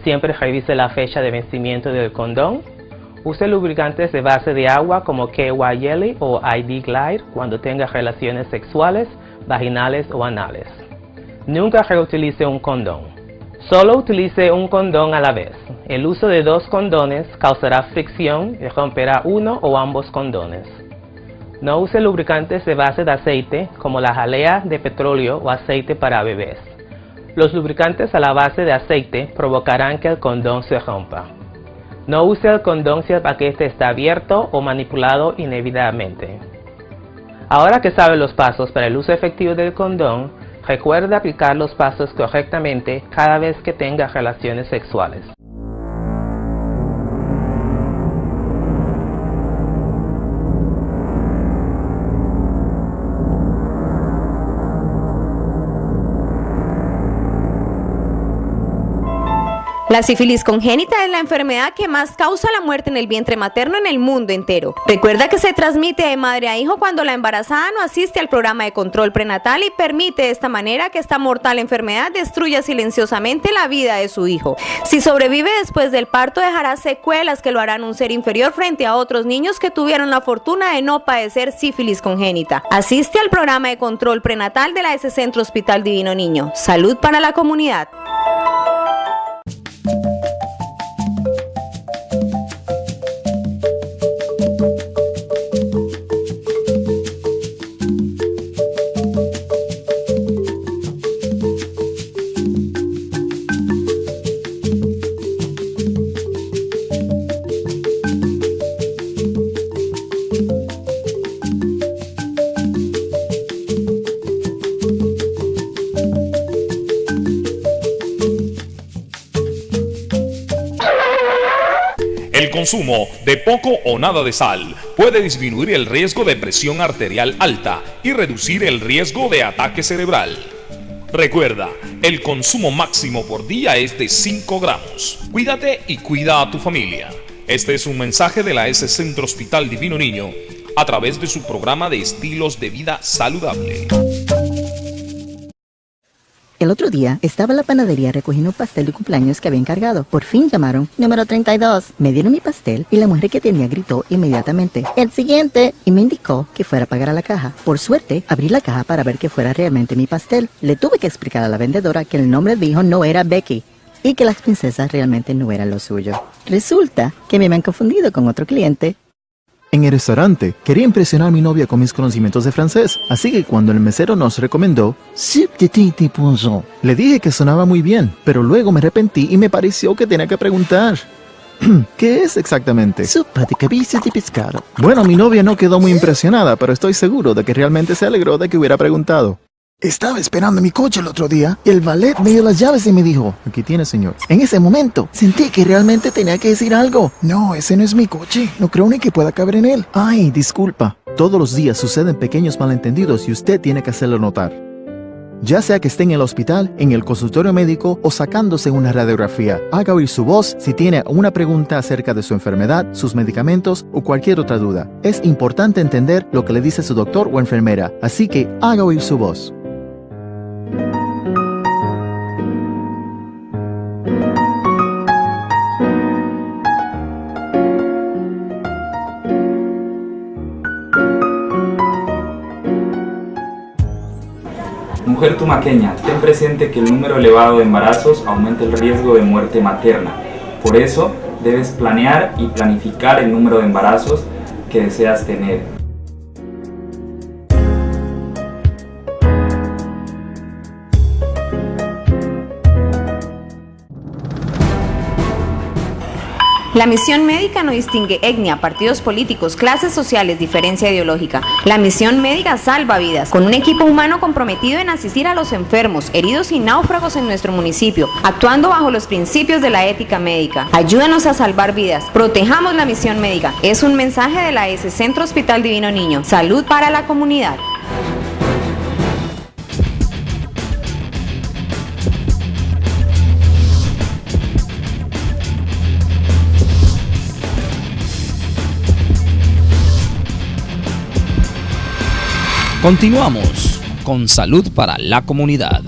Siempre revise la fecha de vencimiento del condón. Use lubricantes de base de agua como KY Jelly o ID Glide cuando tenga relaciones sexuales, vaginales o anales. Nunca reutilice un condón. Solo utilice un condón a la vez. El uso de dos condones causará fricción y romperá uno o ambos condones. No use lubricantes de base de aceite como la jalea de petróleo o aceite para bebés. Los lubricantes a la base de aceite provocarán que el condón se rompa. No use el condón si el paquete está abierto o manipulado indebidamente. Ahora que sabe los pasos para el uso efectivo del condón, recuerde aplicar los pasos correctamente cada vez que tenga relaciones sexuales. La sífilis congénita es la enfermedad que más causa la muerte en el vientre materno en el mundo entero. Recuerda que se transmite de madre a hijo cuando la embarazada no asiste al programa de control prenatal y permite de esta manera que esta mortal enfermedad destruya silenciosamente la vida de su hijo. Si sobrevive después del parto, dejará secuelas que lo harán un ser inferior frente a otros niños que tuvieron la fortuna de no padecer sífilis congénita. Asiste al programa de control prenatal de la S Centro Hospital Divino Niño. Salud para la comunidad. El consumo de poco o nada de sal puede disminuir el riesgo de presión arterial alta y reducir el riesgo de ataque cerebral. Recuerda, el consumo máximo por día es de 5 gramos. Cuídate y cuida a tu familia. Este es un mensaje de la S Centro Hospital Divino Niño a través de su programa de estilos de vida saludable. El otro día estaba en la panadería recogiendo un pastel de cumpleaños que había encargado. Por fin llamaron. Número 32. Me dieron mi pastel y la mujer que tenía gritó inmediatamente: ¡el siguiente! Y me indicó que fuera a pagar a la caja. Por suerte, abrí la caja para ver que fuera realmente mi pastel. Le tuve que explicar a la vendedora que el nombre de hijo no era Becky y que las princesas realmente no eran lo suyo. Resulta que me han confundido con otro cliente. En el restaurante, quería impresionar a mi novia con mis conocimientos de francés, así que cuando el mesero nos recomendó le dije que sonaba muy bien, pero luego me arrepentí y me pareció que tenía que preguntar. ¿Qué es exactamente? Sopa de cabeza de pescado. Bueno, mi novia no quedó muy impresionada, pero estoy seguro de que realmente se alegró de que hubiera preguntado. Estaba esperando mi coche el otro día y el valet me dio las llaves y me dijo: aquí tiene, señor. En ese momento sentí que realmente tenía que decir algo. No, ese no es mi coche. No creo ni que pueda caber en él. Ay, disculpa. Todos los días suceden pequeños malentendidos y usted tiene que hacerlo notar. Ya sea que esté en el hospital, en el consultorio médico o sacándose una radiografía, haga oír su voz si tiene una pregunta acerca de su enfermedad, sus medicamentos o cualquier otra duda. Es importante entender lo que le dice su doctor o enfermera, así que haga oír su voz. Mujer tumaqueña, ten presente que el número elevado de embarazos aumenta el riesgo de muerte materna. Por eso, debes planear y planificar el número de embarazos que deseas tener. La misión médica no distingue etnia, partidos políticos, clases sociales, diferencia ideológica. La misión médica salva vidas, con un equipo humano comprometido en asistir a los enfermos, heridos y náufragos en nuestro municipio, actuando bajo los principios de la ética médica. Ayúdanos a salvar vidas, protejamos la misión médica. Es un mensaje de la S Centro Hospital Divino Niño. Salud para la comunidad. Continuamos con Salud para la Comunidad.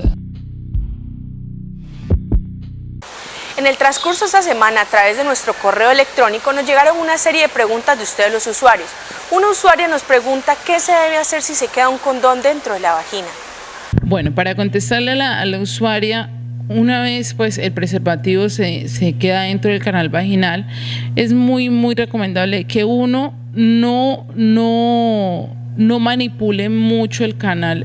En el transcurso de esta semana, a través de nuestro correo electrónico, nos llegaron una serie de preguntas de ustedes los usuarios. Una usuaria nos pregunta qué se debe hacer si se queda un condón dentro de la vagina. Bueno, para contestarle a la usuaria, una vez pues el preservativo se queda dentro del canal vaginal, es muy recomendable que uno no manipule mucho el canal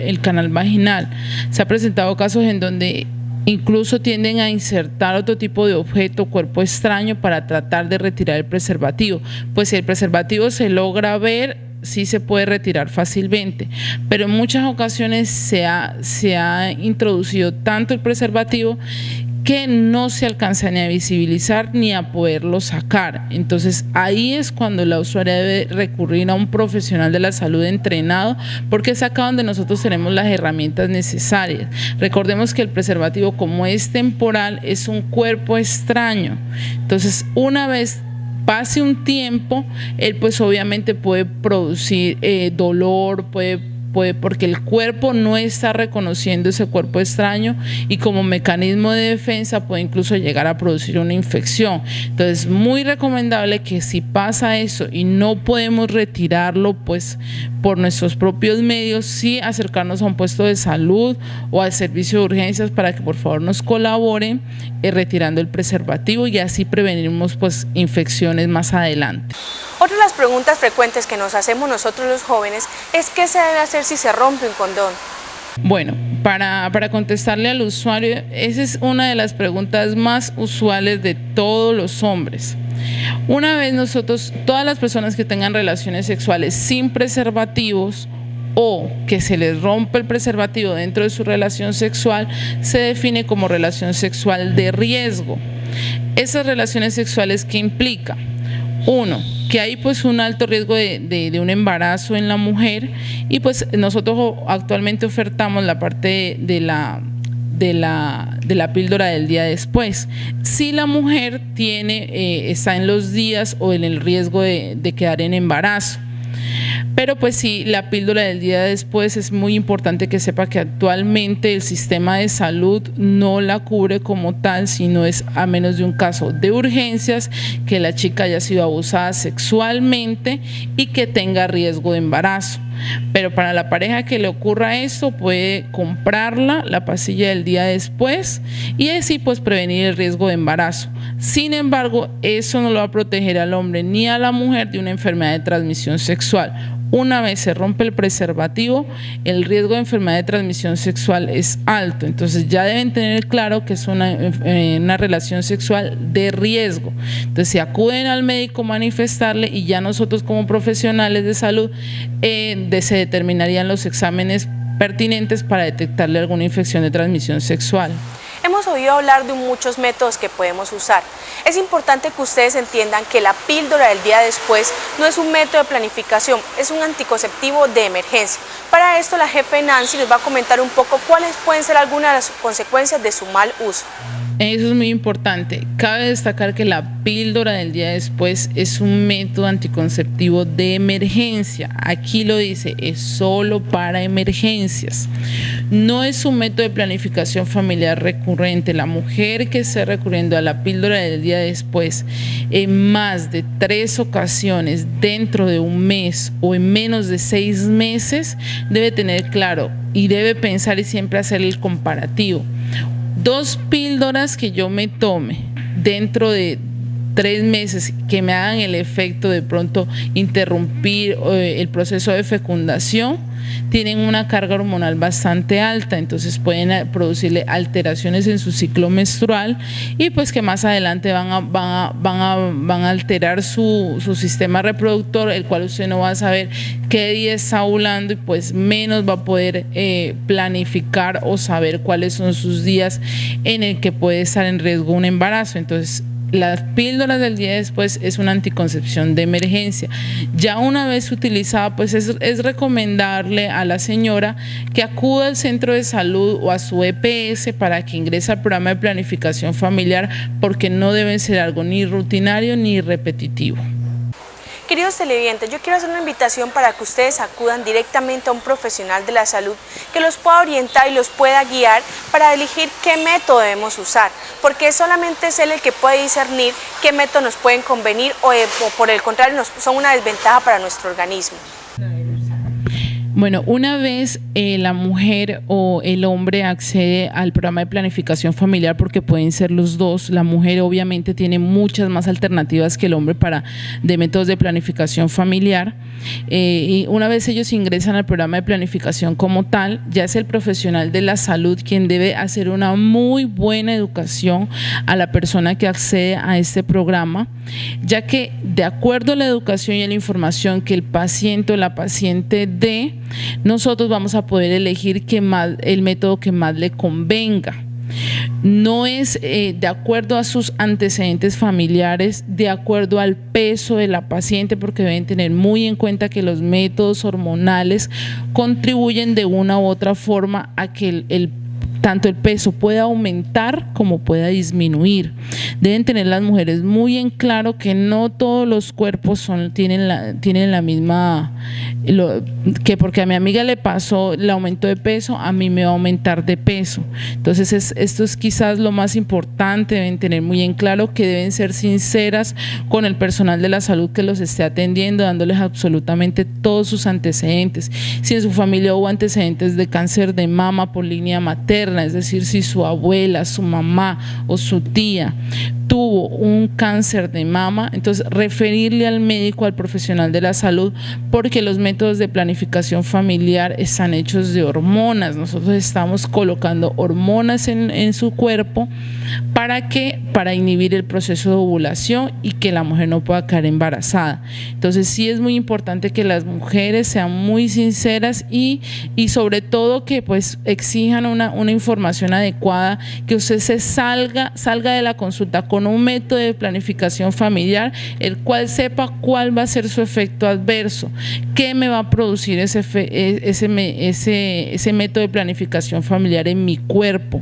vaginal. Se ha presentado casos en donde incluso tienden a insertar otro tipo de objeto, cuerpo extraño, para tratar de retirar el preservativo. Pues si el preservativo se logra ver, sí se puede retirar fácilmente, pero en muchas ocasiones se ha introducido tanto el preservativo que no se alcanza ni a visibilizar ni a poderlo sacar. Entonces ahí es cuando la usuaria debe recurrir a un profesional de la salud entrenado, porque es acá donde nosotros tenemos las herramientas necesarias. Recordemos que el preservativo, como es temporal, es un cuerpo extraño. Entonces, una vez pase un tiempo, él pues obviamente puede producir dolor, puede, porque el cuerpo no está reconociendo ese cuerpo extraño, y como mecanismo de defensa puede incluso llegar a producir una infección. Entonces, muy recomendable que si pasa eso y no podemos retirarlo pues por nuestros propios medios, sí acercarnos a un puesto de salud o al servicio de urgencias para que por favor nos colaboren retirando el preservativo, y así prevenimos pues infecciones más adelante. Otra de las preguntas frecuentes que nos hacemos nosotros los jóvenes es ¿qué se debe hacer si se rompe un condón? Bueno, para contestarle al usuario, esa es una de las preguntas más usuales de todos los hombres. Una vez nosotros, todas las personas que tengan relaciones sexuales sin preservativos o que se les rompe el preservativo dentro de su relación sexual, se define como relación sexual de riesgo. Esas relaciones sexuales, ¿qué implica? Uno, que hay pues un alto riesgo de un embarazo en la mujer, y pues nosotros actualmente ofertamos la parte de la píldora del día después. Si la mujer está en los días o en el riesgo de quedar en embarazo. Pero pues sí, la píldora del día después es muy importante que sepa que actualmente el sistema de salud no la cubre como tal, sino es a menos de un caso de urgencias, que la chica haya sido abusada sexualmente y que tenga riesgo de embarazo. Pero para la pareja que le ocurra esto, puede comprarla, la pastilla del día después, y así pues prevenir el riesgo de embarazo. Sin embargo, eso no lo va a proteger al hombre ni a la mujer de una enfermedad de transmisión sexual. Una vez se rompe el preservativo, el riesgo de enfermedad de transmisión sexual es alto. Entonces ya deben tener claro que es una relación sexual de riesgo. Entonces, si acuden al médico a manifestarle, y ya nosotros como profesionales de salud se determinarían los exámenes pertinentes para detectarle alguna infección de transmisión sexual. Hemos oído hablar de muchos métodos que podemos usar. Es importante que ustedes entiendan que la píldora del día después no es un método de planificación, es un anticonceptivo de emergencia. Para esto, la jefe Nancy nos va a comentar un poco cuáles pueden ser algunas de las consecuencias de su mal uso. Eso es muy importante. Cabe destacar que la píldora del día después es un método anticonceptivo de emergencia. Aquí lo dice, es solo para emergencias. No es un método de planificación familiar recurrente. La mujer que esté recurriendo a la píldora del día después en más de 3 ocasiones dentro de un mes o en menos de 6 meses debe tener claro y debe pensar y siempre hacer el comparativo. 2 píldoras que yo me tome dentro de 3 meses que me hagan el efecto de pronto interrumpir el proceso de fecundación, tienen una carga hormonal bastante alta, entonces pueden producirle alteraciones en su ciclo menstrual, y pues que más adelante van a alterar su sistema reproductor, el cual usted no va a saber qué día está ovulando, y pues menos va a poder planificar o saber cuáles son sus días en el que puede estar en riesgo un embarazo. Entonces, las píldoras del día después es una anticoncepción de emergencia. Ya una vez utilizada, pues es recomendarle a la señora que acuda al centro de salud o a su EPS para que ingrese al programa de planificación familiar, porque no debe ser algo ni rutinario ni repetitivo. Queridos televidentes, yo quiero hacer una invitación para que ustedes acudan directamente a un profesional de la salud que los pueda orientar y los pueda guiar para elegir qué método debemos usar, porque solamente es él el que puede discernir qué métodos nos pueden convenir o por el contrario son una desventaja para nuestro organismo. Bueno, una vez la mujer o el hombre accede al programa de planificación familiar, porque pueden ser los dos, la mujer obviamente tiene muchas más alternativas que el hombre de métodos de planificación familiar, y una vez ellos ingresan al programa de planificación como tal, ya es el profesional de la salud quien debe hacer una muy buena educación a la persona que accede a este programa, ya que de acuerdo a la educación y a la información que el paciente o la paciente dé, nosotros vamos a poder elegir el método que más le convenga. No es de acuerdo a sus antecedentes familiares, de acuerdo al peso de la paciente, porque deben tener muy en cuenta que los métodos hormonales contribuyen de una u otra forma a que tanto el peso pueda aumentar como pueda disminuir. Deben tener las mujeres muy en claro que no todos los cuerpos tienen la misma, que porque a mi amiga le pasó el aumento de peso, a mí me va a aumentar de peso. Entonces esto es quizás lo más importante. Deben tener muy en claro que deben ser sinceras con el personal de la salud que los esté atendiendo, dándoles absolutamente todos sus antecedentes. Si en su familia hubo antecedentes de cáncer de mama por línea materna, es decir, si su abuela, su mamá o su tía tuvo un cáncer de mama, entonces referirle al médico, al profesional de la salud, porque los métodos de planificación familiar están hechos de hormonas. Nosotros estamos colocando hormonas en su cuerpo para inhibir el proceso de ovulación y que la mujer no pueda quedar embarazada. Entonces sí es muy importante que las mujeres sean muy sinceras y sobre todo que pues exijan una información adecuada, que usted salga de la consulta con un método de planificación familiar, el cual sepa cuál va a ser su efecto adverso, qué me va a producir ese método de planificación familiar en mi cuerpo,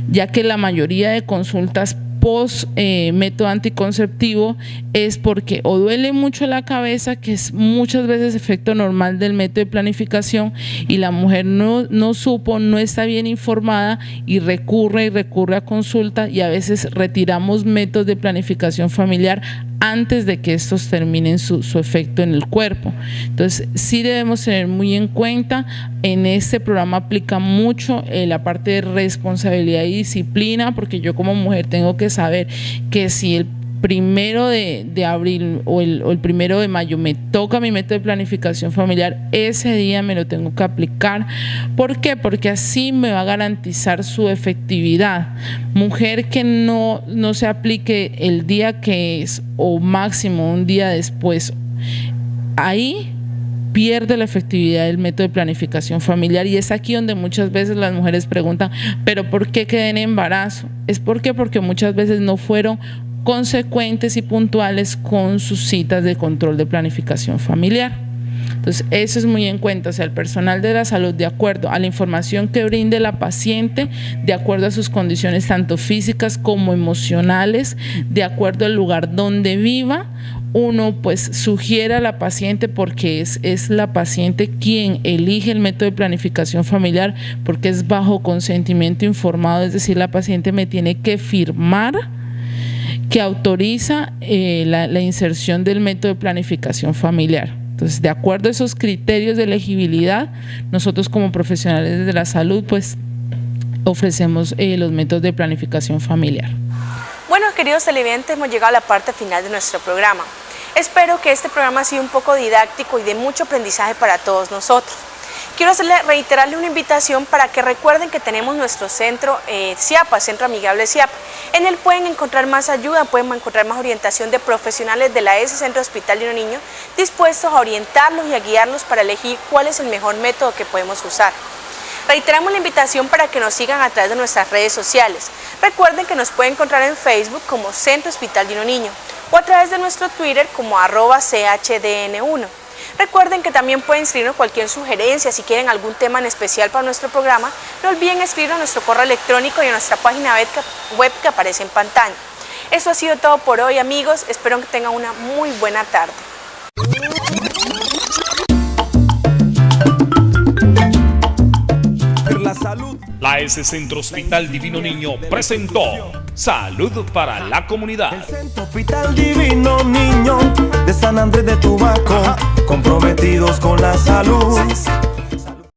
ya que la mayoría de consultas post método anticonceptivo es porque o duele mucho la cabeza, que es muchas veces efecto normal del método de planificación, y la mujer no supo, no está bien informada y recurre a consulta, y a veces retiramos métodos de planificación familiar antes de que estos terminen su efecto en el cuerpo. Entonces sí debemos tener muy en cuenta, en este programa aplica mucho la parte de responsabilidad y disciplina, porque yo como mujer tengo que saber que si el 1 de abril o el 1 de mayo me toca mi método de planificación familiar, ese día me lo tengo que aplicar. ¿Por qué? Porque así me va a garantizar su efectividad. Mujer que no se aplique el día que es o máximo un día después, ahí pierde la efectividad del método de planificación familiar, y es aquí donde muchas veces las mujeres preguntan, ¿pero por qué quedé en embarazo? Es porque muchas veces no fueron consecuentes y puntuales con sus citas de control de planificación familiar. Entonces eso es muy en cuenta, o sea, el personal de la salud, de acuerdo a la información que brinde la paciente, de acuerdo a sus condiciones tanto físicas como emocionales, de acuerdo al lugar donde viva, uno pues sugiere a la paciente, porque es la paciente quien elige el método de planificación familiar, porque es bajo consentimiento informado, es decir, la paciente me tiene que firmar que autoriza la inserción del método de planificación familiar. Entonces, de acuerdo a esos criterios de elegibilidad, nosotros como profesionales de la salud pues ofrecemos los métodos de planificación familiar. Bueno, queridos televidentes, hemos llegado a la parte final de nuestro programa. Espero que este programa ha sido un poco didáctico y de mucho aprendizaje para todos nosotros. Quiero reiterarle una invitación para que recuerden que tenemos nuestro centro CIAPA, Centro Amigable CIAPA. En él pueden encontrar más ayuda, pueden encontrar más orientación de profesionales de la S Centro Hospital de Niño dispuestos a orientarlos y a guiarlos para elegir cuál es el mejor método que podemos usar. Reiteramos la invitación para que nos sigan a través de nuestras redes sociales. Recuerden que nos pueden encontrar en Facebook como Centro Hospital de Niño o a través de nuestro Twitter como @CHDN1. Recuerden que también pueden escribirnos cualquier sugerencia, si quieren algún tema en especial para nuestro programa, no olviden escribirnos a nuestro correo electrónico y a nuestra página web que aparece en pantalla. Eso ha sido todo por hoy, amigos, espero que tengan una muy buena tarde. La S Centro Hospital Divino Niño presentó Salud para la Comunidad. El Centro Hospital Divino Niño de San Andrés de Tumaco, comprometidos con la salud.